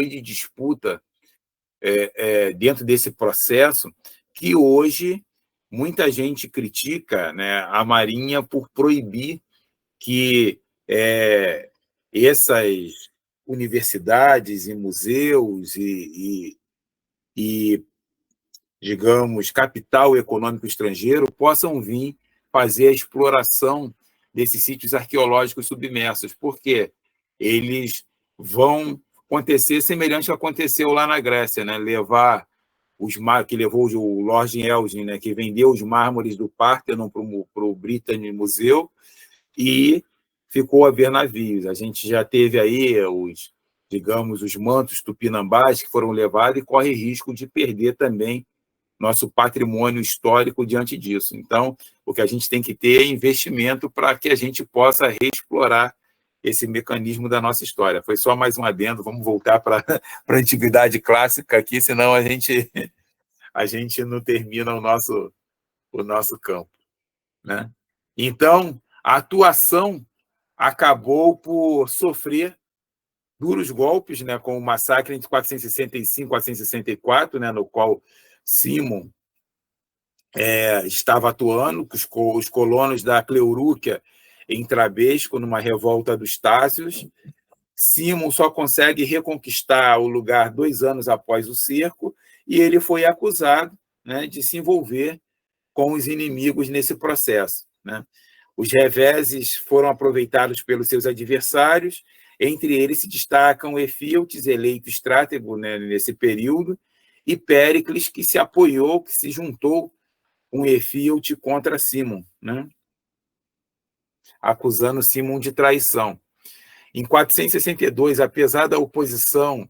de disputa dentro desse processo, que hoje muita gente critica, né, a Marinha por proibir que essas universidades e museus e, digamos, capital econômico estrangeiro possam vir fazer a exploração desses sítios arqueológicos submersos, porque eles vão acontecer semelhante ao que aconteceu lá na Grécia, né? Que levou o Lord Elgin, né? Que vendeu os mármores do Parthenon para o British Museum e ficou a ver navios. A gente já teve aí os mantos tupinambás que foram levados e corre risco de perder também nosso patrimônio histórico diante disso. Então, o que a gente tem que ter é investimento para que a gente possa reexplorar esse mecanismo da nossa história. Foi só mais um adendo, vamos voltar para a antiguidade clássica aqui, senão a gente não termina o nosso campo, né? Então, a atuação acabou por sofrer duros golpes, né, com o massacre entre 465 e 464, né, no qual Simon estava atuando, os colonos da Cleurúquia em Trabesco, numa revolta dos Tácios. Simon só consegue reconquistar o lugar 2 anos após o cerco e ele foi acusado, né, de se envolver com os inimigos nesse processo, né? Os reveses foram aproveitados pelos seus adversários, entre eles se destacam Efíaltes, eleito estratego, né, nesse período, e Péricles, que se juntou com Efíalte contra Simon, né, acusando Simon de traição. Em 462, apesar da oposição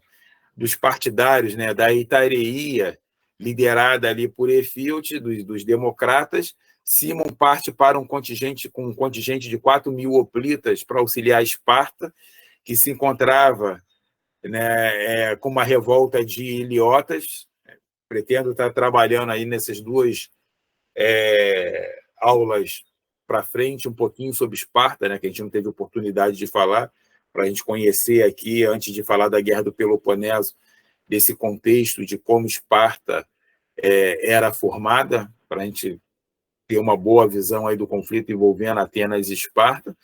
dos partidários, né, da Itareia, liderada ali por Efíalte, dos democratas, Simon parte para um contingente de 4.000 hoplitas para auxiliar Esparta, que se encontrava, né, com uma revolta de iliotas. Pretendo estar trabalhando aí nessas duas aulas para frente um pouquinho sobre Esparta, né, que a gente não teve oportunidade de falar, para a gente conhecer aqui, antes de falar da Guerra do Peloponeso, desse contexto de como Esparta era formada, para a gente ter uma boa visão aí do conflito envolvendo Atenas e Esparta.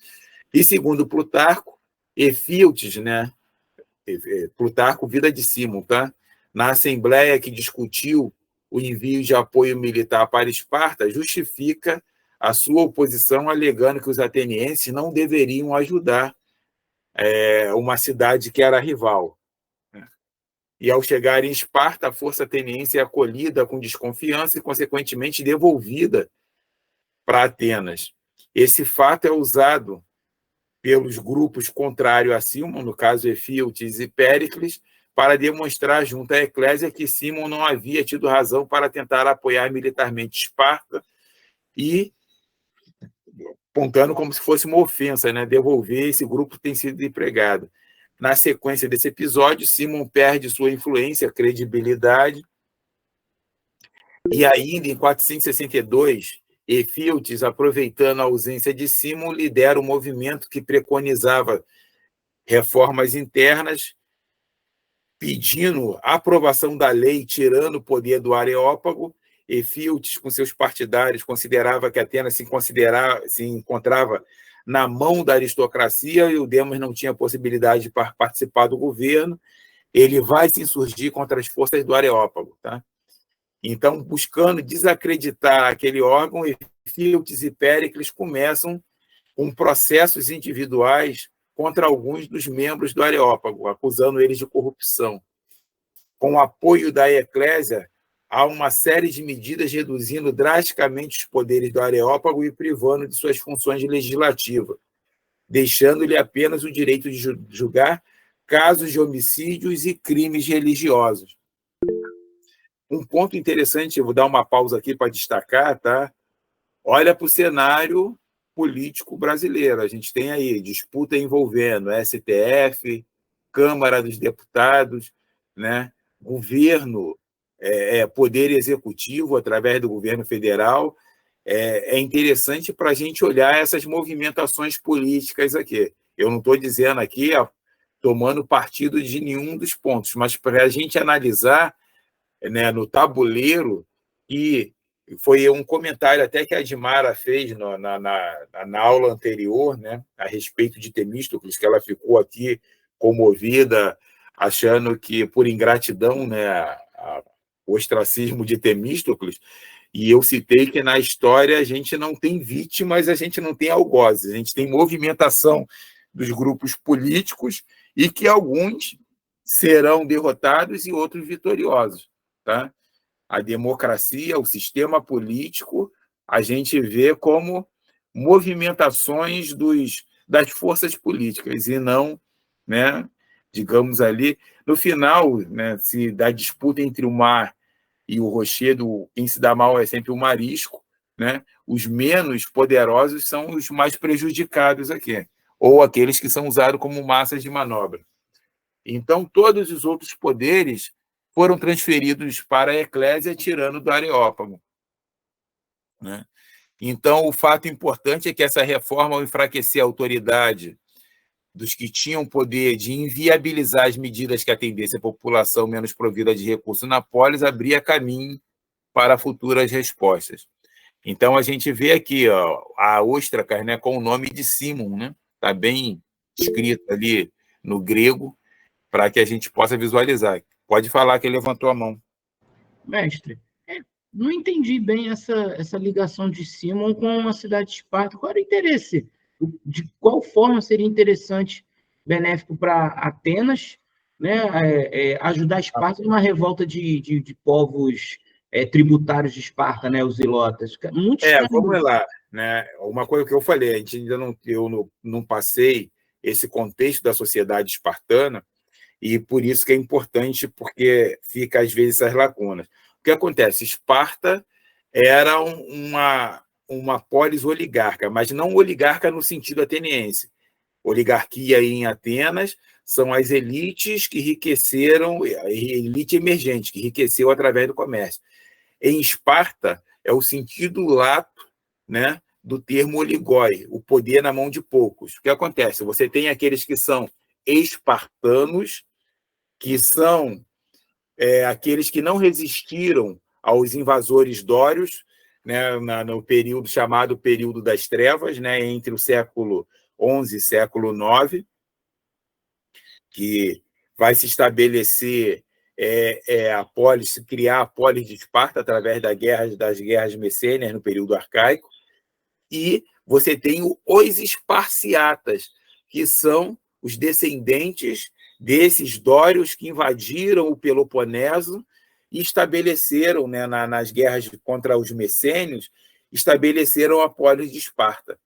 E, segundo Plutarco, Efíaltes, né, Plutarco, Vida de Simon, tá? Na assembleia que discutiu o envio de apoio militar para Esparta, justifica a sua oposição, alegando que os atenienses não deveriam ajudar uma cidade que era rival. E, ao chegar em Esparta, a força ateniense é acolhida com desconfiança e, consequentemente, devolvida para Atenas. Esse fato é usado pelos grupos contrários a Simon, no caso Efíaltes e Péricles, para demonstrar junto à Eclésia que Simon não havia tido razão para tentar apoiar militarmente Esparta e apontando como se fosse uma ofensa, né? Devolver esse grupo que tem sido empregado. Na sequência desse episódio, Simon perde sua influência, credibilidade, e ainda em 462, Efíaltes, aproveitando a ausência de Simon, lidera um movimento que preconizava reformas internas, pedindo a aprovação da lei, tirando o poder do Areópago. Efíaltes, com seus partidários, considerava que Atenas se encontrava na mão da aristocracia e o Demos não tinha possibilidade de participar do governo. Ele vai se insurgir contra as forças do Areópago, tá? Então, buscando desacreditar aquele órgão, Efíaltes e Péricles começam com processos individuais contra alguns dos membros do Areópago, acusando eles de corrupção. Com o apoio da Eclésia, há uma série de medidas reduzindo drasticamente os poderes do Areópago e privando de suas funções legislativas, deixando-lhe apenas o direito de julgar casos de homicídios e crimes religiosos. Um ponto interessante, eu vou dar uma pausa aqui para destacar, tá? Olha para o cenário político brasileiro. A gente tem aí disputa envolvendo STF, Câmara dos Deputados, né? Governo, poder executivo através do governo federal. É interessante para a gente olhar essas movimentações políticas aqui. Eu não estou dizendo aqui tomando partido de nenhum dos pontos, mas para a gente analisar, né, no tabuleiro, e foi um comentário até que a Admara fez na aula anterior, né, a respeito de Temístocles, que ela ficou aqui comovida, achando que, por ingratidão, né, o ostracismo de Temístocles, e eu citei que na história a gente não tem vítimas, a gente não tem algozes, a gente tem movimentação dos grupos políticos e que alguns serão derrotados e outros vitoriosos, tá? A democracia, o sistema político, a gente vê como movimentações das forças políticas e não, né, digamos ali, no final, né, se da disputa entre o mar e o rochedo, quem se dá mal é sempre o marisco, né? Os menos poderosos são os mais prejudicados aqui, ou aqueles que são usados como massas de manobra. Então, todos os outros poderes foram transferidos para a Eclésia, tirando do Areópago, né? Então, o fato importante é que essa reforma, ao enfraquecer a autoridade dos que tinham poder de inviabilizar as medidas que atendessem a população menos provida de recursos na polis, abria caminho para futuras respostas. Então, a gente vê aqui, ó, a Ostracar, né, com o nome de Simon, né? Está bem escrito ali no grego, para que a gente possa visualizar. Pode falar que ele levantou a mão. Mestre, não entendi bem essa ligação de Simon com a cidade de Esparta. Qual era o interesse? De qual forma seria interessante, benéfico para Atenas, né, ajudar Esparta numa revolta de povos tributários de Esparta, né, os ilotas? Muito estranho. Vamos lá, né? Uma coisa que eu falei, a gente ainda não passei esse contexto da sociedade espartana, e por isso que é importante, porque fica às vezes essas lacunas. O que acontece? Esparta era uma polis oligarca, mas não oligarca no sentido ateniense. Oligarquia em Atenas são as elites que enriqueceram, elite emergente, que enriqueceu através do comércio. Em Esparta, é o sentido lato, né, do termo oligoi, o poder na mão de poucos. O que acontece? Você tem aqueles que são espartanos, que são aqueles que não resistiram aos invasores dórios, né, no período chamado período das trevas, né, entre o século XI e século IX, que vai se estabelecer a polis, criar a polis de Esparta através das guerras messênias no período arcaico, e você tem os esparciatas, que são os descendentes desses dórios que invadiram o Peloponeso e estabeleceram, né, nas guerras contra os messênios, estabeleceram a polis de Esparta.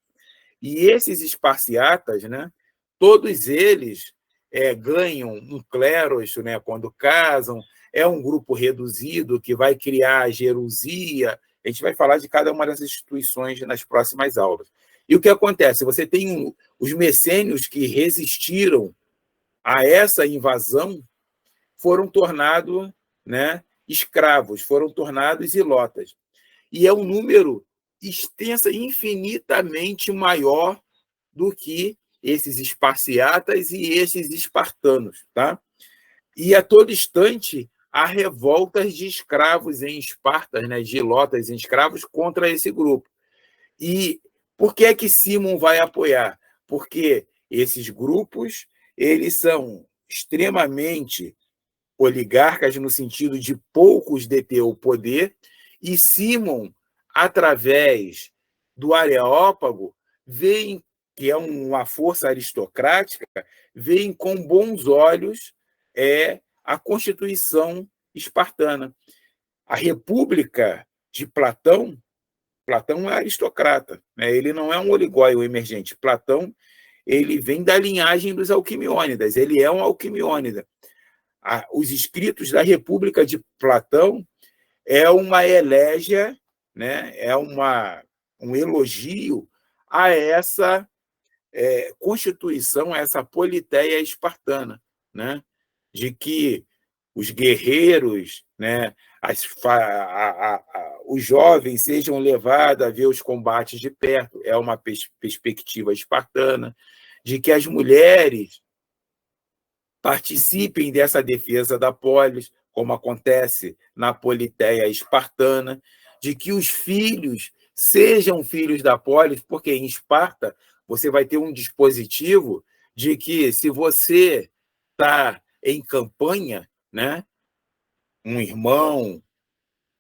E esses esparciatas, né, todos eles ganham um cleros, né, quando casam, é um grupo reduzido que vai criar a gerusia. A gente vai falar de cada uma dessas instituições nas próximas aulas. E o que acontece? Você tem os messênios que resistiram a essa invasão, foram tornados, né, escravos, foram tornados ilotas. E é um número extensa, infinitamente maior do que esses esparciatas e esses espartanos, tá? E a todo instante há revoltas de escravos em Esparta, né, de ilotas em escravos contra esse grupo. E por que é que Simon vai apoiar? Porque esses grupos, eles são extremamente oligarcas no sentido de poucos deter o poder, e Simon, através do Areópago, veem que é uma força aristocrática, veem com bons olhos a Constituição espartana. A República de Platão é aristocrata, né? Ele não é um oligóio emergente. Platão, ele vem da linhagem dos alquimiônidas, ele é um alquimiônida. Os escritos da República de Platão é uma elégia, né? É um elogio a essa constituição, a essa politeia espartana, né? De que os guerreiros, né, os jovens sejam levados a ver os combates de perto, é uma perspectiva espartana, de que as mulheres participem dessa defesa da polis, como acontece na Politeia espartana, de que os filhos sejam filhos da polis, porque em Esparta você vai ter um dispositivo de que, se você está em campanha, né, um irmão,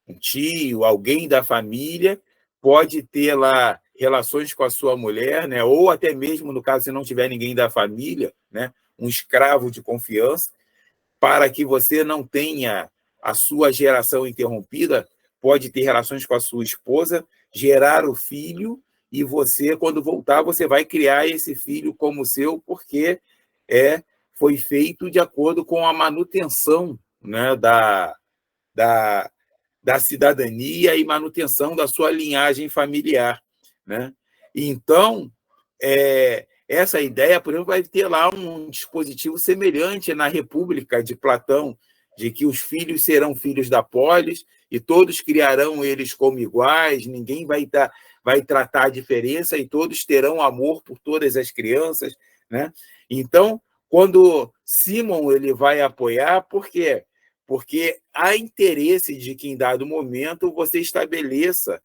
um tio, alguém da família, pode ter lá relações com a sua mulher, né, ou até mesmo, no caso, se não tiver ninguém da família, né, um escravo de confiança, para que você não tenha a sua geração interrompida, pode ter relações com a sua esposa, gerar o filho, e você, quando voltar, você vai criar esse filho como seu, porque foi feito de acordo com a manutenção, né, da, da cidadania e manutenção da sua linhagem familiar, né? Então, essa ideia, por exemplo, vai ter lá um dispositivo semelhante na República de Platão, de que os filhos serão filhos da polis e todos criarão eles como iguais, ninguém vai tratar a diferença e todos terão amor por todas as crianças, né? Então, quando Simon ele vai apoiar, por quê? Porque há interesse de que, em dado momento, você estabeleça,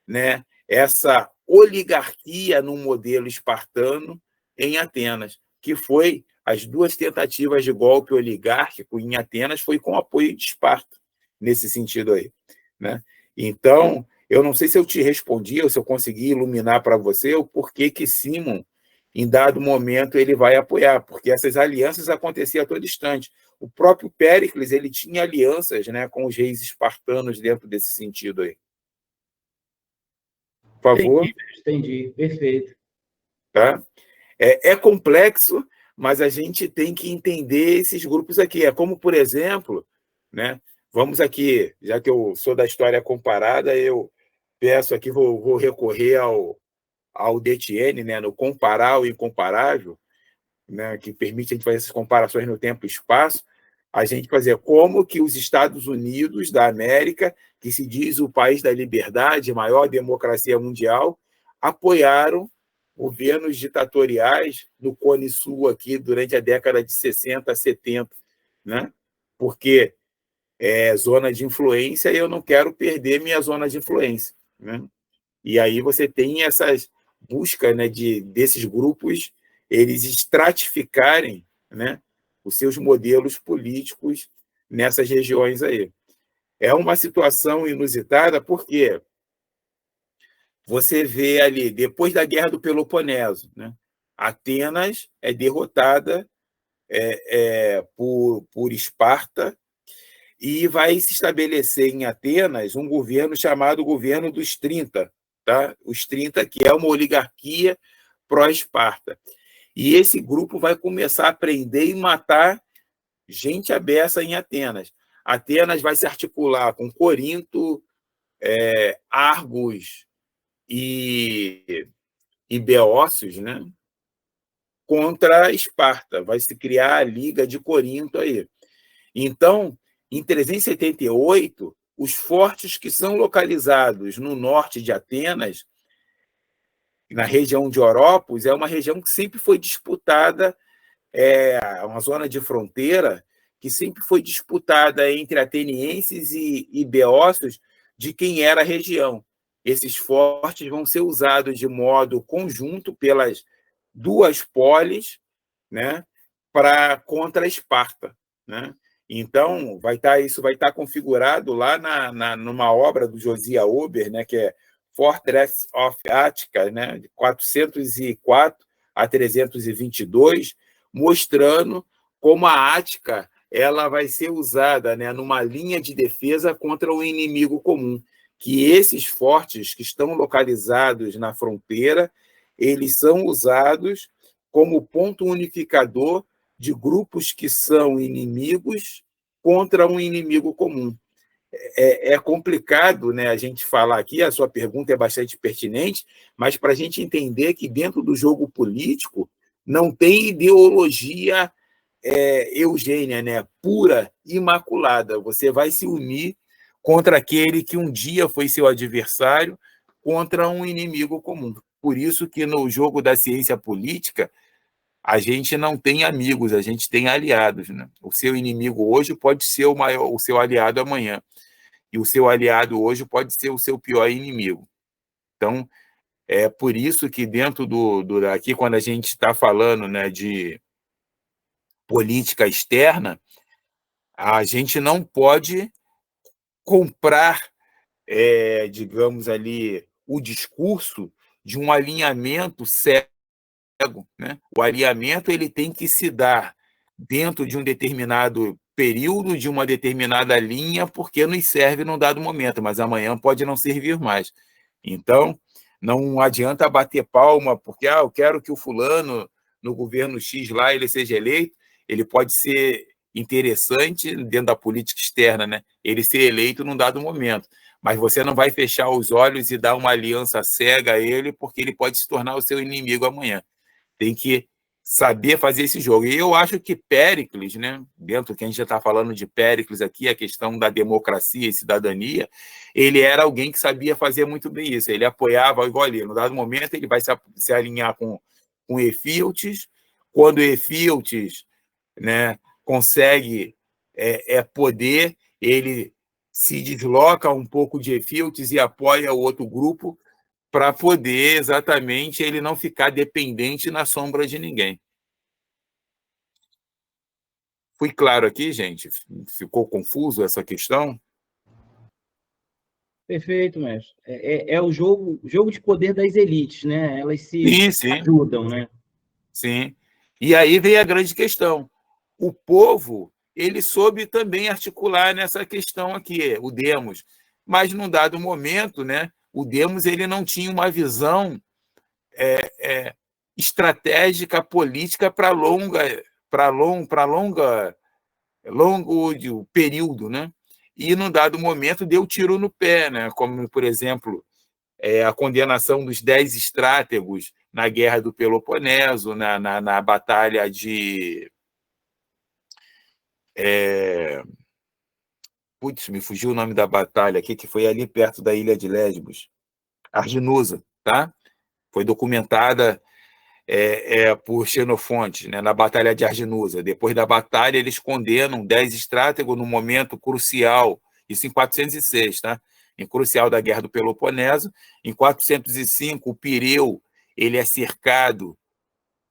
né, essa oligarquia no modelo espartano em Atenas, que foi as duas tentativas de golpe oligárquico em Atenas foi com apoio de Esparta, nesse sentido aí, né? Então, eu não sei se eu te respondi ou se eu consegui iluminar para você o porquê que Simon, em dado momento, ele vai apoiar, porque essas alianças aconteciam a todo instante. O próprio Péricles ele tinha alianças, né, com os reis espartanos dentro desse sentido aí. Por favor. Entendi, perfeito. Tá? É complexo, mas a gente tem que entender esses grupos aqui. É como, por exemplo, né, vamos aqui, já que eu sou da história comparada, eu peço aqui, vou recorrer ao Detienne, né, no comparar o incomparável, né, que permite a gente fazer essas comparações no tempo e espaço, a gente fazer como que os Estados Unidos da América, que se diz o país da liberdade, a maior democracia mundial, apoiaram governos ditatoriais no Cone Sul aqui durante a década de 60, 70, né? Porque é zona de influência e eu não quero perder minha zona de influência, né? E aí você tem essas buscas, né, desses grupos eles estratificarem, né, os seus modelos políticos nessas regiões aí. É uma situação inusitada porque você vê ali, depois da Guerra do Peloponeso, né, Atenas é derrotada por Esparta e vai se estabelecer em Atenas um governo chamado Governo dos 30, tá? Os 30, que é uma oligarquia pró-Esparta. E esse grupo vai começar a prender e matar gente à beça em Atenas. Atenas vai se articular com Corinto, Argos e Beócios, né, contra Esparta. Vai se criar a Liga de Corinto aí. Então, em 378, os fortes que são localizados no norte de Atenas, na região de Oropos, é uma região que sempre foi disputada, uma zona de fronteira que sempre foi disputada entre atenienses e beócios de quem era a região. Esses fortes vão ser usados de modo conjunto pelas duas polis, né, contra Esparta, né? Então, isso vai estar configurado lá numa obra do Josiah Ober, né, que é Fortress of Attica, né, de 404 a 322, mostrando como a Ática ela vai ser usada, né, numa linha de defesa contra o inimigo comum, que esses fortes que estão localizados na fronteira, eles são usados como ponto unificador de grupos que são inimigos contra um inimigo comum. É complicado, né, a gente falar aqui, a sua pergunta é bastante pertinente, mas para a gente entender que dentro do jogo político não tem ideologia eugênia, né, pura, imaculada. Você vai se unir contra aquele que um dia foi seu adversário, contra um inimigo comum. Por isso que no jogo da ciência política, a gente não tem amigos, a gente tem aliados, né? O seu inimigo hoje pode ser o seu aliado amanhã, e o seu aliado hoje pode ser o seu pior inimigo. Então, é por isso que dentro aqui, quando a gente está falando, né, de política externa, a gente não pode comprar, digamos ali, o discurso de um alinhamento cego, né? O alinhamento ele tem que se dar dentro de um determinado período, de uma determinada linha, porque nos serve num dado momento, mas amanhã pode não servir mais. Então, não adianta bater palma, porque eu quero que o fulano, no governo X lá, ele seja eleito. Ele pode ser interessante dentro da política externa, né? Ele ser eleito num dado momento, mas você não vai fechar os olhos e dar uma aliança cega a ele, porque ele pode se tornar o seu inimigo amanhã. Tem que saber fazer esse jogo. E eu acho que Péricles, né, dentro que a gente já está falando de Péricles aqui, a questão da democracia e cidadania, ele era alguém que sabia fazer muito bem isso. Ele apoiava, igual ali, no dado momento ele vai se alinhar com Efíaltes. Quando Efíaltes, né, consegue poder, ele se desloca um pouco de Efíaltes e apoia o outro grupo, para poder exatamente ele não ficar dependente na sombra de ninguém. Fui claro aqui, gente? Ficou confuso essa questão? Perfeito, mestre. É o jogo de poder das elites, né? Elas se Sim, sim, ajudam, né? sim. E aí vem a grande questão. O povo, ele soube também articular nessa questão aqui, o Demos, mas num dado momento, né, o Demos ele não tinha uma visão estratégica política para longo período, né? E, num dado momento, deu tiro no pé, né? Como, por exemplo, a condenação dos 10 estrátegos na Guerra do Peloponeso, na Batalha de... Putz, me fugiu o nome da batalha aqui, que foi ali perto da ilha de Lesbos. Arginusa, tá? Foi documentada por Xenofonte, né, na Batalha de Arginusa. Depois da batalha, eles condenam 10 estrátegos no momento crucial, isso em 406, tá? Em crucial da Guerra do Peloponeso. Em 405, o Pireu ele é cercado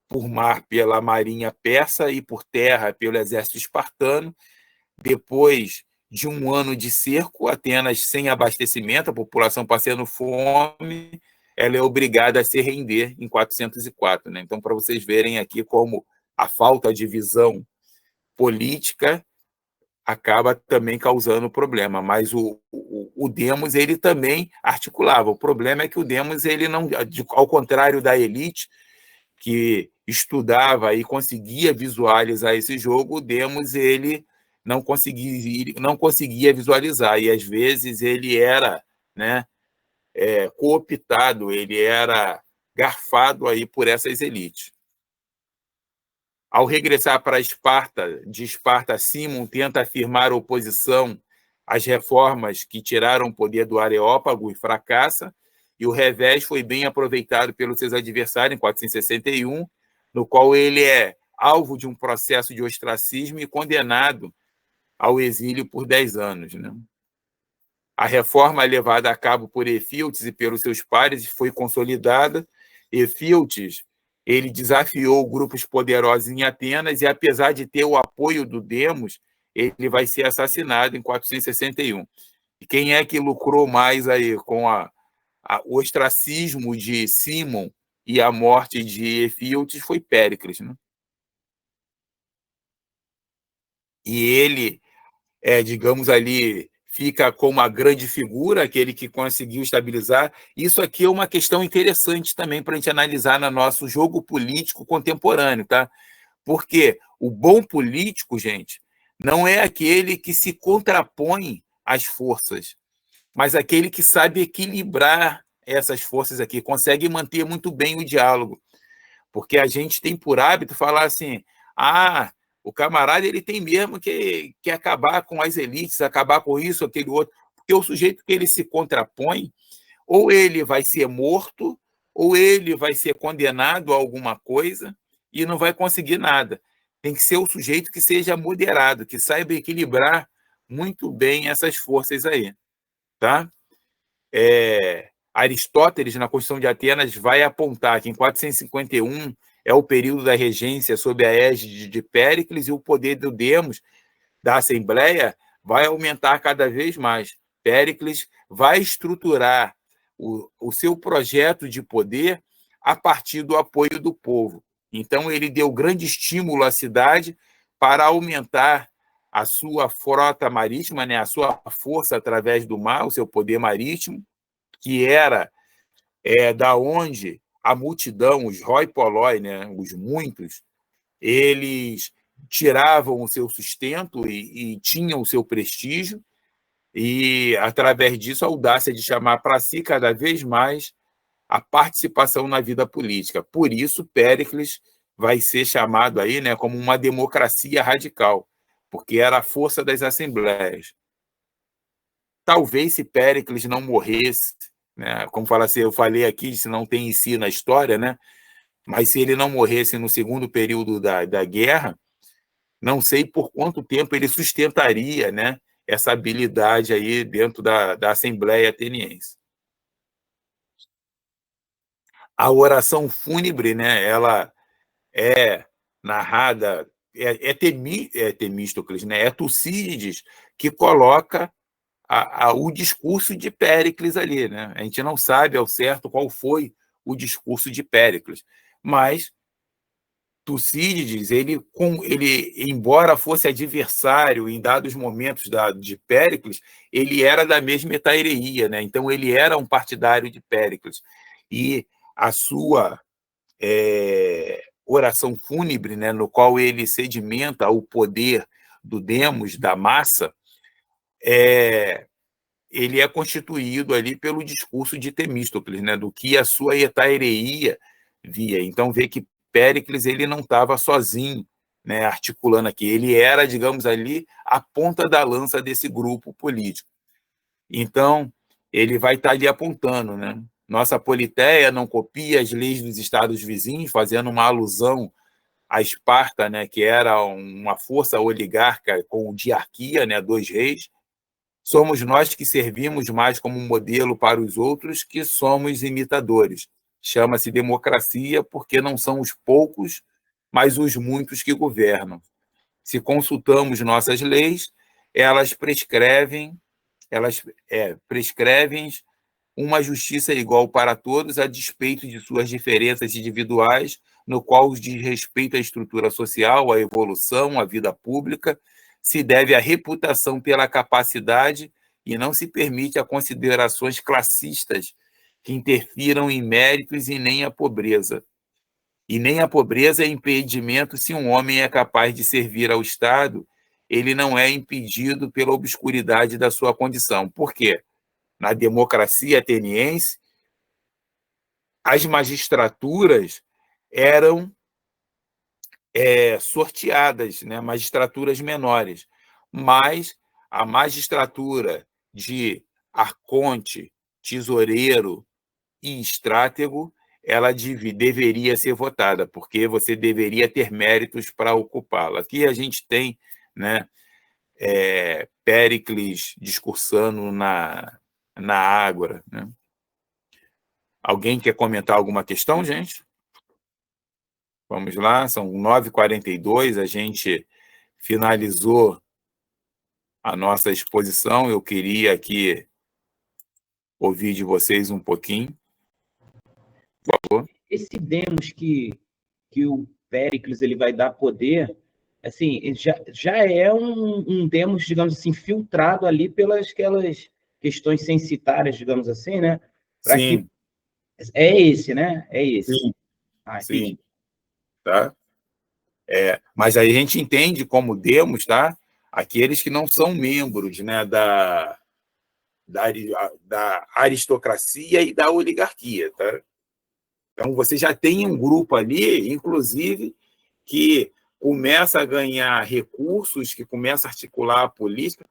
por mar pela marinha persa e por terra pelo exército espartano. Depois de um ano de cerco, Atenas sem abastecimento, a população passando fome, ela é obrigada a se render em 404. Né? Então, para vocês verem aqui como a falta de visão política acaba também causando problema, mas o Demos ele também articulava. O problema é que o Demos, ele não, ao contrário da elite, que estudava e conseguia visualizar esse jogo, o Demos ele não conseguia visualizar, e às vezes ele era, né, cooptado, ele era garfado aí por essas elites. Ao regressar para Esparta, de Esparta, Símon tenta afirmar oposição às reformas que tiraram o poder do Areópago e fracassa, e o revés foi bem aproveitado pelos seus adversários em 461, no qual ele é alvo de um processo de ostracismo e condenado ao exílio por 10 anos. Né? A reforma levada a cabo por Efíaltes e pelos seus pares foi consolidada. Efíaltes ele desafiou grupos poderosos em Atenas e, apesar de ter o apoio do Demos, ele vai ser assassinado em 461. E quem é que lucrou mais aí com o ostracismo de Símon e a morte de Efíaltes foi Péricles, né? E ele, digamos ali, fica como uma grande figura, aquele que conseguiu estabilizar. Isso aqui é uma questão interessante também para a gente analisar no nosso jogo político contemporâneo, tá? Porque o bom político, gente, não é aquele que se contrapõe às forças, mas aquele que sabe equilibrar essas forças aqui, consegue manter muito bem o diálogo. Porque a gente tem por hábito falar assim, o camarada ele tem mesmo que acabar com as elites, acabar com isso, aquele outro, porque o sujeito que ele se contrapõe, ou ele vai ser morto, ou ele vai ser condenado a alguma coisa, e não vai conseguir nada. Tem que ser o sujeito que seja moderado, que saiba equilibrar muito bem essas forças aí. Tá? Aristóteles, na Constituição de Atenas, vai apontar que em 451 é o período da regência sob a égide de Péricles e o poder do demos, da Assembleia, vai aumentar cada vez mais. Péricles vai estruturar o seu projeto de poder a partir do apoio do povo. Então, ele deu grande estímulo à cidade para aumentar a sua frota marítima, né, a sua força através do mar, o seu poder marítimo, que era da onde a multidão, os hoi polloi, né, os muitos, eles tiravam o seu sustento e tinham o seu prestígio, e, através disso, a audácia de chamar para si cada vez mais a participação na vida política. Por isso, Péricles vai ser chamado aí, né, como uma democracia radical, porque era a força das assembleias. Talvez, se Péricles não morresse, né, como eu falei aqui, se não tem em si na história, né, mas se ele não morresse no segundo período da guerra, não sei por quanto tempo ele sustentaria, né, essa habilidade aí dentro da Assembleia Ateniense. A oração fúnebre, né, ela é narrada, Temístocles, né, é Tucídides que coloca o discurso de Péricles ali, né? A gente não sabe ao certo qual foi o discurso de Péricles, mas Tucídides, ele, embora fosse adversário em dados momentos de Péricles, ele era da mesma hetaireia, né? Então ele era um partidário de Péricles. E a sua oração fúnebre, né, no qual ele sedimenta o poder do demos, da massa, ele é constituído ali pelo discurso de Temístocles, né, do que a sua hetaireia via. Então, vê que Péricles ele não estava sozinho, né, articulando aqui. Ele era, digamos ali, a ponta da lança desse grupo político. Então, ele vai estar ali apontando, né? Nossa Politeia não copia as leis dos estados vizinhos, fazendo uma alusão a Esparta, né, que era uma força oligarca com diarquia, né, 2 reis. Somos nós que servimos mais como modelo para os outros que somos imitadores. Chama-se democracia porque não são os poucos, mas os muitos que governam. Se consultamos nossas leis, elas prescrevem uma justiça igual para todos, a despeito de suas diferenças individuais, no qual os diz respeito à estrutura social, à evolução, à vida pública, se deve à reputação pela capacidade e não se permite a considerações classistas que interfiram em méritos e nem a pobreza. E nem a pobreza é impedimento se um homem é capaz de servir ao Estado, ele não é impedido pela obscuridade da sua condição. Por quê? Na democracia ateniense, as magistraturas eram sorteadas, né? Magistraturas menores, mas a magistratura de arconte, tesoureiro e estratego, ela deveria ser votada, porque você deveria ter méritos para ocupá-la. Aqui a gente tem, né, Péricles discursando na Ágora, né? Alguém quer comentar alguma questão, gente? Vamos lá, são 9h42, a gente finalizou a nossa exposição. Eu queria aqui ouvir de vocês um pouquinho. Por favor. Esse demos que o Péricles ele vai dar poder, assim, já é um demos, digamos assim, filtrado ali pelas aquelas questões censitárias, digamos assim, né? Para que é esse, né? É esse. Sim. Sim. Tá? Mas aí a gente entende como demos, tá? Aqueles que não são membros, né, da aristocracia e da oligarquia, tá? Então, você já tem um grupo ali, inclusive, que começa a ganhar recursos, que começa a articular a política.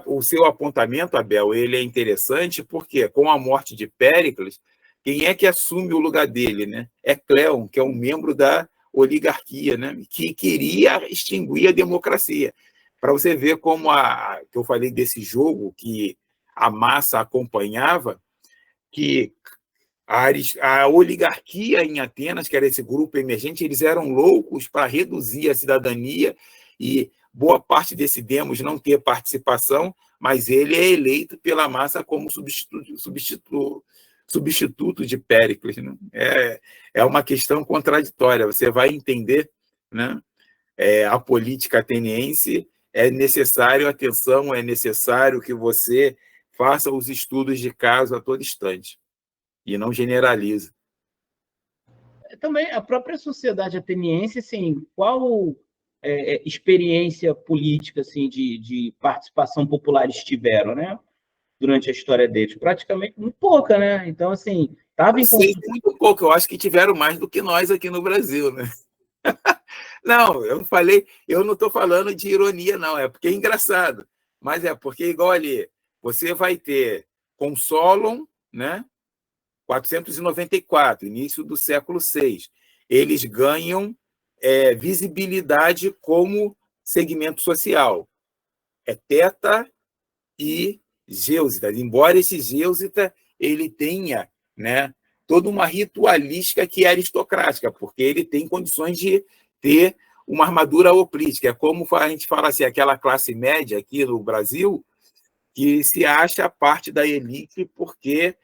O seu apontamento, Abel, ele é interessante porque, com a morte de Péricles, quem é que assume o lugar dele, né? É Cleon, que é um membro da oligarquia, né? Que queria extinguir a democracia. Para você ver como que eu falei desse jogo que a massa acompanhava, que a oligarquia em Atenas, que era esse grupo emergente, eles eram loucos para reduzir a cidadania e boa parte desse demos não ter participação, mas ele é eleito pela massa como substituto de Péricles. Né? É uma questão contraditória. Você vai entender, né? A política ateniense, é necessário atenção, é necessário que você faça os estudos de caso a todo instante e não generalize. Também a própria sociedade ateniense, assim, qual experiência política assim, de participação popular eles tiveram, né? Durante a história deles? Praticamente muito pouca, né? Então, assim, estava em muito pouco. Eu acho que tiveram mais do que nós aqui no Brasil, né? Não, eu não estou falando de ironia, não, é porque é engraçado. Mas é porque, igual ali, você vai ter com Solon, né? 494, início do século VI. Eles ganham visibilidade como segmento social. É Teta e Gêusita. Embora esse Gêusita ele tenha, né, toda uma ritualística que é aristocrática, porque ele tem condições de ter uma armadura hoplística. É como a gente fala assim, aquela classe média aqui no Brasil que se acha parte da elite porque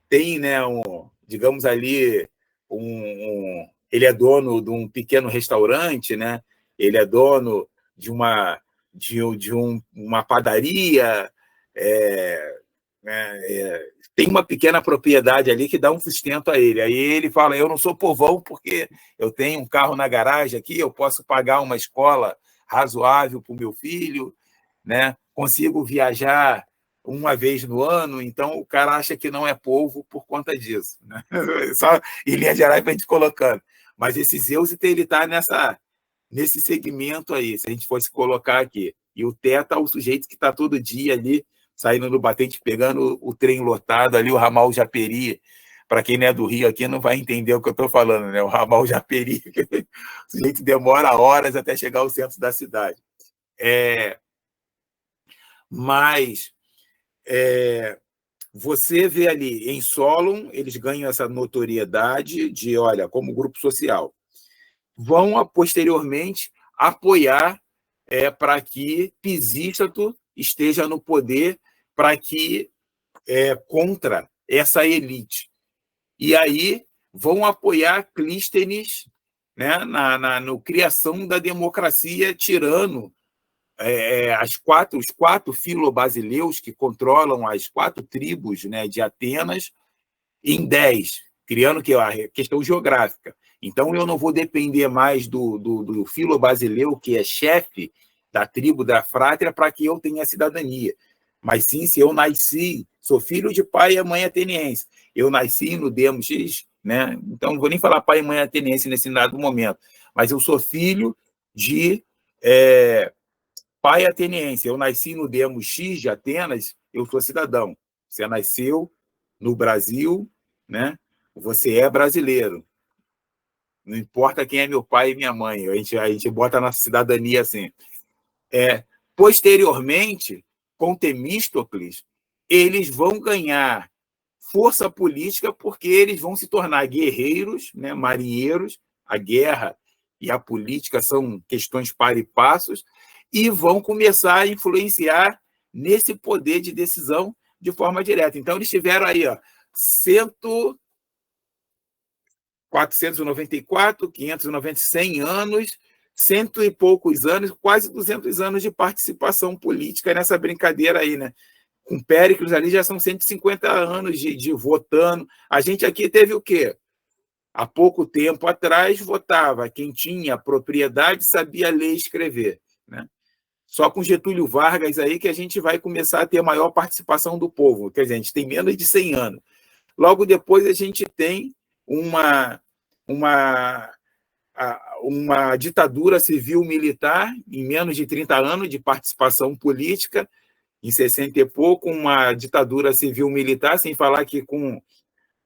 tem, né, digamos ali, ele é dono de um pequeno restaurante, né? Ele é dono de uma padaria, tem uma pequena propriedade ali que dá um sustento a ele. Aí ele fala, eu não sou povão porque eu tenho um carro na garagem aqui, eu posso pagar uma escola razoável para o meu filho, né? Consigo viajar uma vez no ano, então o cara acha que não é povo por conta disso. Né? Só em linha geral para a gente colocando. Mas esse Zeus ele está nesse segmento aí, se a gente fosse colocar aqui. E o Teta é o sujeito que está todo dia ali, saindo do batente, pegando o trem lotado ali, o ramal Japeri. Para quem não é do Rio aqui, não vai entender o que eu estou falando, né? O ramal Japeri. O sujeito demora horas até chegar ao centro da cidade. Mas você vê ali em Solon, eles ganham essa notoriedade de, olha, como grupo social. Vão, posteriormente, apoiar para que Pisístrato esteja no poder, para que contra essa elite. E aí vão apoiar Clístenes, né, na criação da democracia, tirando os quatro filobasileus que controlam as 4 tribos, né, de Atenas em 10, criando a questão geográfica. Então, eu não vou depender mais do filobasileu, que é chefe da tribo da Frátria, para que eu tenha cidadania. Mas sim, se eu nasci, sou filho de pai e mãe ateniense, eu nasci no Demos X, né? Então, não vou nem falar pai e mãe ateniense nesse dado momento, mas eu sou filho de pai ateniense. Eu nasci no Demos X de Atenas, eu sou cidadão. Você nasceu no Brasil, né? Você é brasileiro. Não importa quem é meu pai e minha mãe, a gente bota na cidadania assim. Posteriormente, com Temístocles, eles vão ganhar força política porque eles vão se tornar guerreiros, né, marinheiros. A guerra e a política são questões par e passos, e vão começar a influenciar nesse poder de decisão de forma direta. Então, eles tiveram aí 494, 590, 100 anos, 100 e poucos anos, quase 200 anos de participação política nessa brincadeira aí, né? Com Péricles ali já são 150 anos de votando. A gente aqui teve o quê? Há pouco tempo atrás, votava quem tinha propriedade, sabia ler e escrever. Né? Só com Getúlio Vargas aí que a gente vai começar a ter maior participação do povo. Quer dizer, a gente tem menos de 100 anos. Logo depois, a gente tem uma ditadura civil-militar em menos de 30 anos de participação política, em 60 e pouco, uma ditadura civil-militar, sem falar que com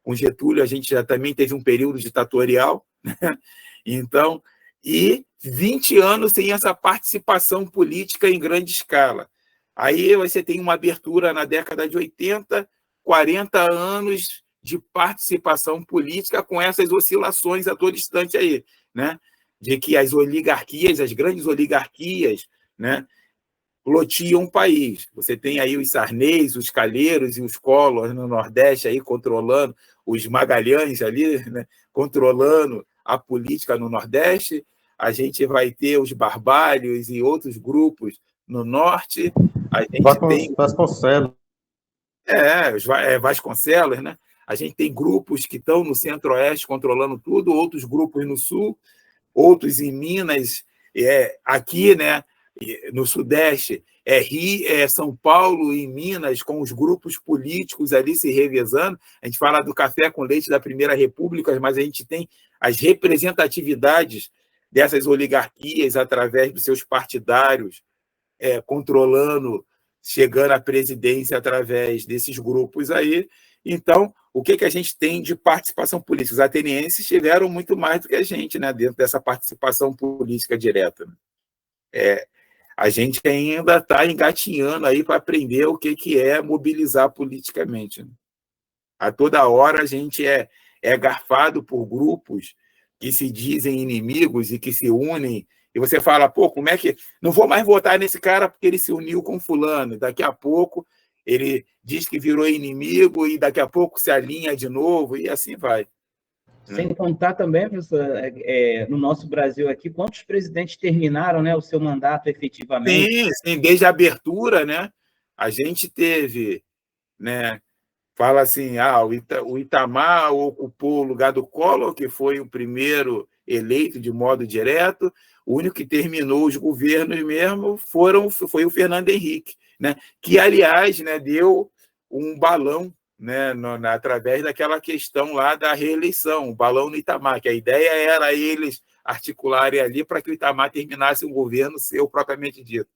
com Getúlio a gente já também teve um período ditatorial, né? Então, e 20 anos sem essa participação política em grande escala. Aí você tem uma abertura na década de 80, 40 anos de participação política com essas oscilações a todo instante aí, né? De que as oligarquias, as grandes oligarquias, né, lotiam o país. Você tem aí os Sarneys, os Calheiros e os Collor no Nordeste aí controlando, os Magalhães ali, né, controlando a política no Nordeste. A gente vai ter os Barbalhos e outros grupos no Norte. A gente tem Vasconcelos. Vasconcelos, né? A gente tem grupos que estão no Centro-Oeste controlando tudo, outros grupos no Sul, outros em Minas, aqui, né, no Sudeste, Rio, São Paulo e Minas, com os grupos políticos ali se revezando. A gente fala do café com leite da Primeira República, mas a gente tem as representatividades dessas oligarquias através dos seus partidários, controlando, chegando à presidência através desses grupos aí. Então, o que a gente tem de participação política? Os atenienses tiveram muito mais do que a gente, né, dentro dessa participação política direta. A gente ainda está engatinhando aí para aprender o que é mobilizar politicamente, né? A toda hora a gente é garfado por grupos que se dizem inimigos e que se unem, e você fala, pô, como é que... Não vou mais votar nesse cara porque ele se uniu com fulano. Daqui a pouco ele diz que virou inimigo e daqui a pouco se alinha de novo, e assim vai. Sem contar também, professor, no nosso Brasil aqui, quantos presidentes terminaram, né, o seu mandato efetivamente? Sim, desde a abertura, né, a gente teve, né, fala assim, o Itamar ocupou o lugar do Collor, que foi o primeiro eleito de modo direto. O único que terminou os governos mesmo foi o Fernando Henrique, né, que, aliás, né, deu um balão, né, através daquela questão lá da reeleição, o balão no Itamar, que a ideia era eles articularem ali para que o Itamar terminasse um governo seu propriamente dito.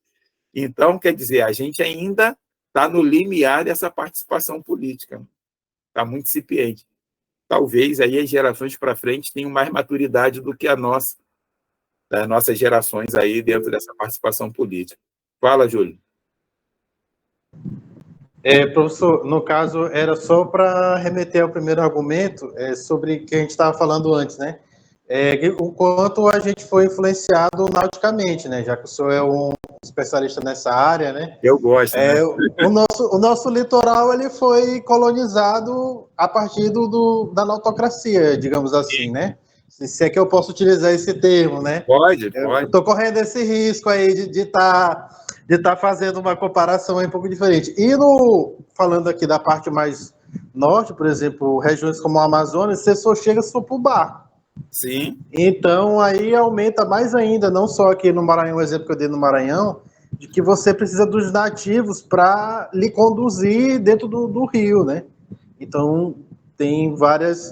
Então, quer dizer, a gente ainda está no limiar dessa participação política, está muito incipiente. Talvez aí as gerações para frente tenham mais maturidade do que das nossas gerações aí dentro dessa participação política. Fala, Júlio. Professor, no caso, era só para remeter ao primeiro argumento sobre o que a gente estava falando antes, né? O quanto a gente foi influenciado nauticamente, né? Já que o senhor é um especialista nessa área, né? Eu gosto, né? O nosso litoral ele foi colonizado a partir da nautocracia, digamos assim, Sim. Né? Se é que eu posso utilizar esse termo, né? Pode. Eu estou correndo esse risco aí de estar fazendo uma comparação aí um pouco diferente. E falando aqui da parte mais norte, por exemplo, regiões como o Amazonas, você só chega se for por barco. Sim. Então, aí aumenta mais ainda, não só aqui no Maranhão, o exemplo que eu dei no Maranhão, de que você precisa dos nativos para lhe conduzir dentro do rio, né? Então, tem várias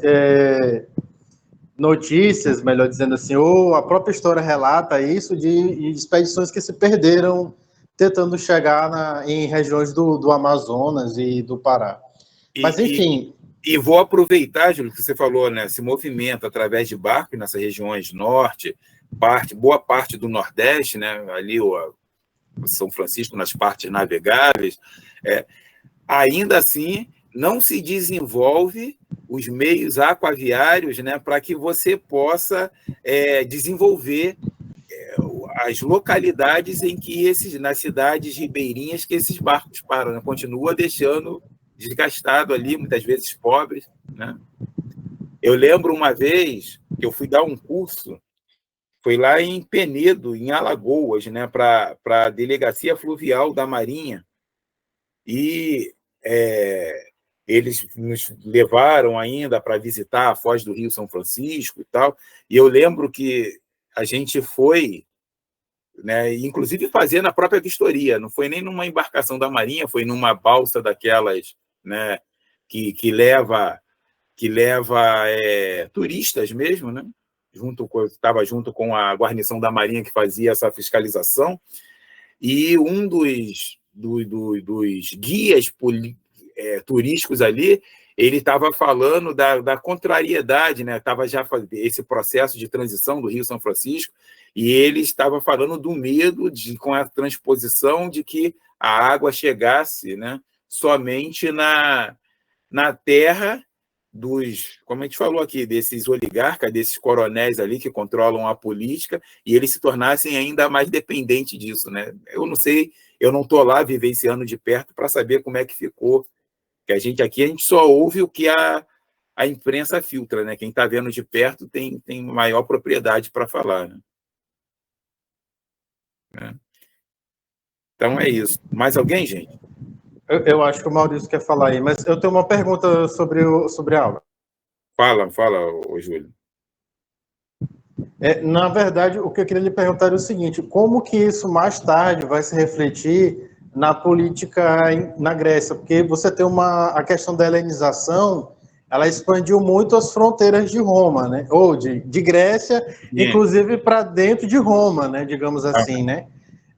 notícias, melhor dizendo assim, ou a própria história relata isso, de expedições que se perderam tentando chegar em regiões do Amazonas e do Pará. Mas, enfim... E vou aproveitar, Júlio, que você falou, né, esse movimento através de barco nessas regiões norte, boa parte do Nordeste, né, ali o São Francisco, nas partes navegáveis, ainda assim não se desenvolve os meios aquaviários, né, para que você possa desenvolver as localidades em que nas cidades ribeirinhas que esses barcos param, né, continua deixando desgastado ali, muitas vezes pobres, né? Eu lembro uma vez que eu fui dar um curso, foi lá em Penedo, em Alagoas, né, para a Delegacia Fluvial da Marinha, e eles nos levaram ainda para visitar a Foz do Rio São Francisco e tal, e eu lembro que a gente foi, né, inclusive fazendo a própria vistoria, não foi nem numa embarcação da Marinha, foi numa balsa daquelas, né, que leva turistas mesmo, né? Estava junto com a guarnição da Marinha que fazia essa fiscalização, e um dos guias turísticos ali, ele estava falando da contrariedade, né? Estava já esse processo de transição do Rio-São Francisco, e ele estava falando do medo com a transposição de que a água chegasse, né, somente na terra dos, como a gente falou aqui, desses oligarcas, desses coronéis ali que controlam a política, e eles se tornassem ainda mais dependentes disso, né? Eu não sei, eu não estou lá vivenciando de perto para saber como é que ficou. Que a gente só ouve o que a imprensa filtra, né? Quem está vendo de perto tem maior propriedade para falar, né? Então é isso. Mais alguém, gente? Eu acho que o Maurício quer falar aí, mas eu tenho uma pergunta sobre a aula. Fala, ô Júlio. Na verdade, o que eu queria lhe perguntar é o seguinte: como que isso mais tarde vai se refletir na política na Grécia? Porque você tem a questão da helenização, ela expandiu muito as fronteiras de Roma, né? Ou de Grécia, inclusive para dentro de Roma, né? Digamos assim, né?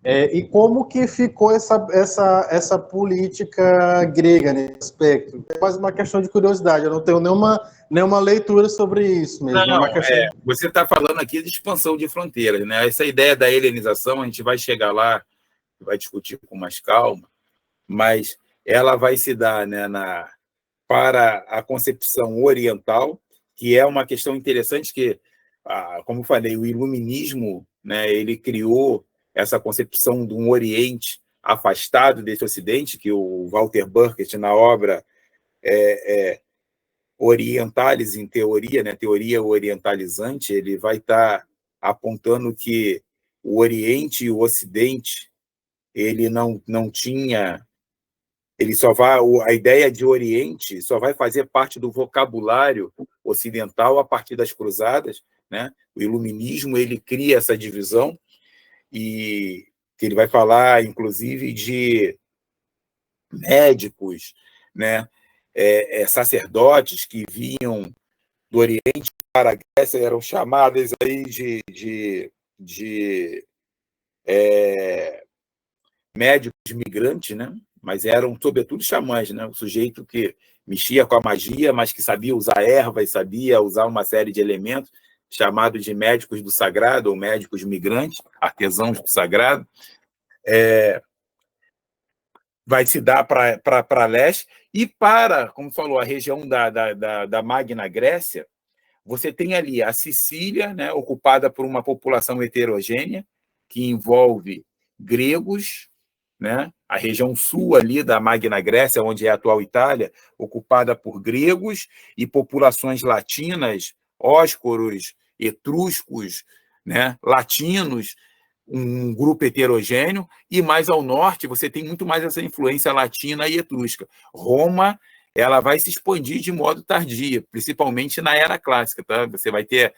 E como que ficou essa política grega nesse aspecto? É mais uma questão de curiosidade, eu não tenho nenhuma leitura sobre isso mesmo. Não, é uma questão... você está falando aqui de expansão de fronteiras, né? Essa ideia da helenização, a gente vai chegar lá, vai discutir com mais calma, mas ela vai se dar, né, para a concepção oriental, que é uma questão interessante que, como eu falei, o iluminismo, né, ele criou essa concepção de um Oriente afastado desse Ocidente, que o Walter Burkert, na obra Orientalis em Teoria, né, Teoria Orientalizante, ele vai estar apontando que o Oriente e o Ocidente, ele não tinha... Ele só vai, a ideia de Oriente só vai fazer parte do vocabulário ocidental a partir das Cruzadas, né? O Iluminismo ele cria essa divisão, e que ele vai falar, inclusive, de médicos, né? Sacerdotes que vinham do Oriente para a Grécia, eram chamados aí de médicos migrantes, né? Mas eram, sobretudo, xamãs, né? O sujeito que mexia com a magia, mas que sabia usar ervas, sabia usar uma série de elementos, chamados de médicos do sagrado, ou médicos migrantes, artesãos do sagrado. Vai se dar para leste, e para, como falou, a região da Magna Grécia, você tem ali a Sicília, né, ocupada por uma população heterogênea, que envolve gregos, né, a região sul ali da Magna Grécia, onde é a atual Itália, ocupada por gregos e populações latinas, óscuros, etruscos, né, latinos, um grupo heterogêneo, e mais ao norte você tem muito mais essa influência latina e etrusca. Roma, ela vai se expandir de modo tardio, principalmente na Era Clássica. Tá? Você vai ter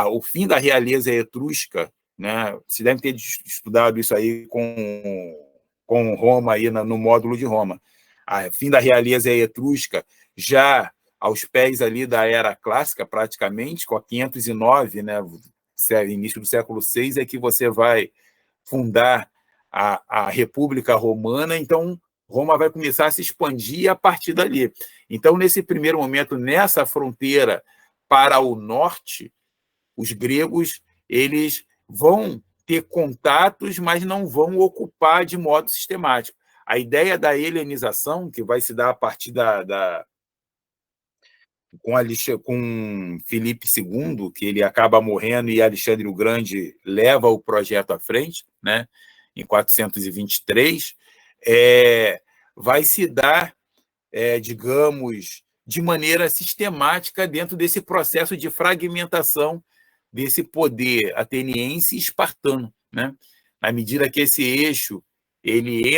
o fim da realeza etrusca, né? Você deve ter estudado isso aí com Roma, aí no módulo de Roma. O fim da realeza etrusca já aos pés ali da Era Clássica, praticamente, com a 509, né? Início do século VI, é que você vai fundar a República Romana, então Roma vai começar a se expandir a partir dali. Então, nesse primeiro momento, nessa fronteira para o norte, os gregos eles vão ter contatos, mas não vão ocupar de modo sistemático. A ideia da helenização, que vai se dar a partir com Filipe II, que ele acaba morrendo e Alexandre o Grande leva o projeto à frente, né, em 423, vai se dar, digamos, de maneira sistemática dentro desse processo de fragmentação desse poder ateniense e espartano, né? Na medida que esse eixo ele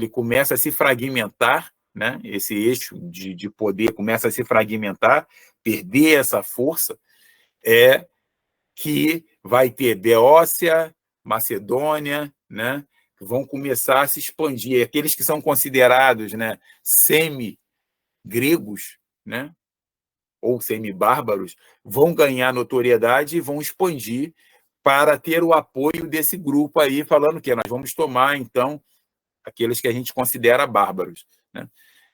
começa a se fragmentar, né? Esse eixo de poder começa a se fragmentar, perder essa força, que vai ter Beócia, Macedônia, né? Que vão começar a se expandir. Aqueles que são considerados, né, semi-gregos, né, ou semi-bárbaros, vão ganhar notoriedade e vão expandir para ter o apoio desse grupo aí, falando que nós vamos tomar, então, aqueles que a gente considera bárbaros, né?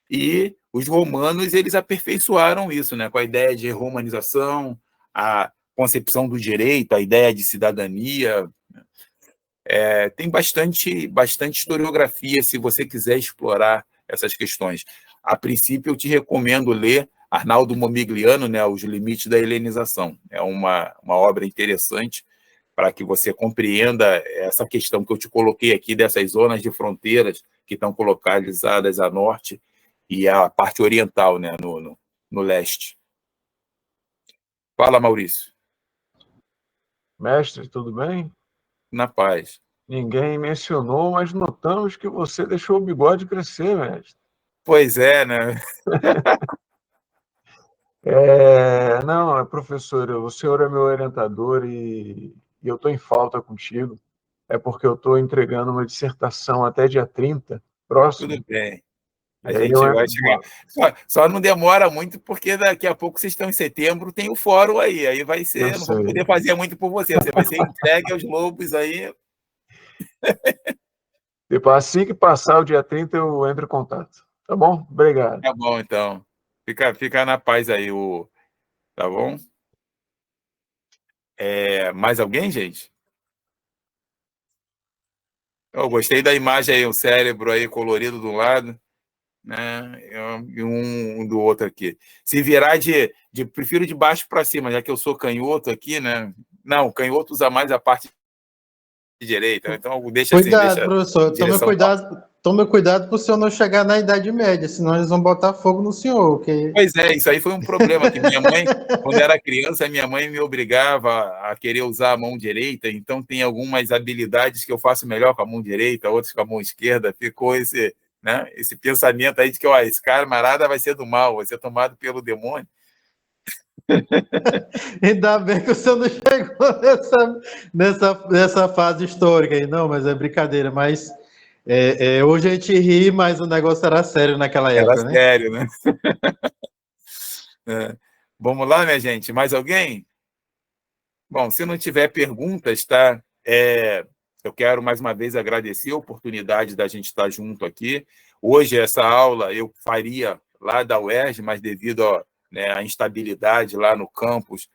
E os romanos, eles aperfeiçoaram isso, né, com a ideia de romanização, a concepção do direito, a ideia de cidadania. Tem bastante historiografia, se você quiser explorar essas questões. A princípio, eu te recomendo ler Arnaldo Momigliano, né, Os Limites da Helenização. É uma obra interessante para que você compreenda essa questão que eu te coloquei aqui, dessas zonas de fronteiras que estão localizadas a norte e a parte oriental, né, no leste. Fala, Maurício. Mestre, tudo bem? Na paz. Ninguém mencionou, mas notamos que você deixou o bigode crescer, mestre. Pois é, né? Não, professor, o senhor é meu orientador e eu estou em falta contigo. É porque eu estou entregando uma dissertação até dia 30, próximo. Tudo bem. A E aí gente vai chegar. Só não demora muito, porque daqui a pouco vocês estão em setembro, tem o fórum aí vai ser, não vou poder fazer muito por você vai ser entregue aos lobos aí. Depois, assim que passar o dia 30, eu entro em contato. Tá bom? Obrigado. Tá bom, então. Fica na paz aí, tá bom? Mais alguém, gente? Eu gostei da imagem aí, o cérebro aí colorido do lado, né? E um do outro aqui. Se virar prefiro de baixo para cima, já que eu sou canhoto aqui, né? Não, canhoto usa mais a parte direita, então deixa Cuidado, assim, professor, tome cuidado para o senhor não chegar na Idade Média, senão eles vão botar fogo no senhor. Pois é, isso aí foi um problema, que minha mãe, quando era criança, minha mãe me obrigava a querer usar a mão direita, então tem algumas habilidades que eu faço melhor com a mão direita, outras com a mão esquerda, ficou esse pensamento aí de que esse camarada vai ser do mal, vai ser tomado pelo demônio. Ainda bem que o senhor não chegou nessa fase histórica aí, não, mas é brincadeira, mas hoje a gente ri, mas o negócio era sério naquela época, né? Era sério, né? Vamos lá, minha gente, mais alguém? Bom, se não tiver perguntas, tá? Eu quero mais uma vez agradecer a oportunidade da gente estar junto aqui. Hoje, essa aula eu faria lá da UERJ, mas devido à instabilidade lá no campus,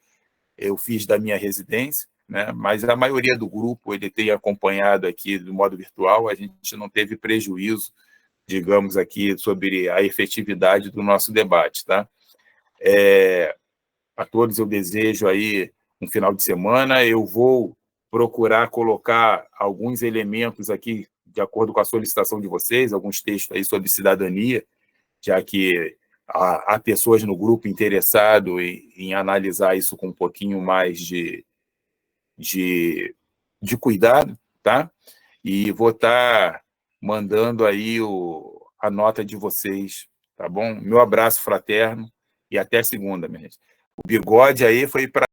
eu fiz da minha residência, né? Mas a maioria do grupo ele tem acompanhado aqui do modo virtual, a gente não teve prejuízo, digamos aqui, sobre a efetividade do nosso debate, tá? A todos eu desejo aí um final de semana, eu vou procurar colocar alguns elementos aqui, de acordo com a solicitação de vocês, alguns textos aí sobre cidadania, já que há pessoas no grupo interessado em analisar isso com um pouquinho mais de cuidado, tá? E vou estar mandando aí a nota de vocês, tá bom? Meu abraço fraterno e até segunda, minha gente. O bigode aí foi para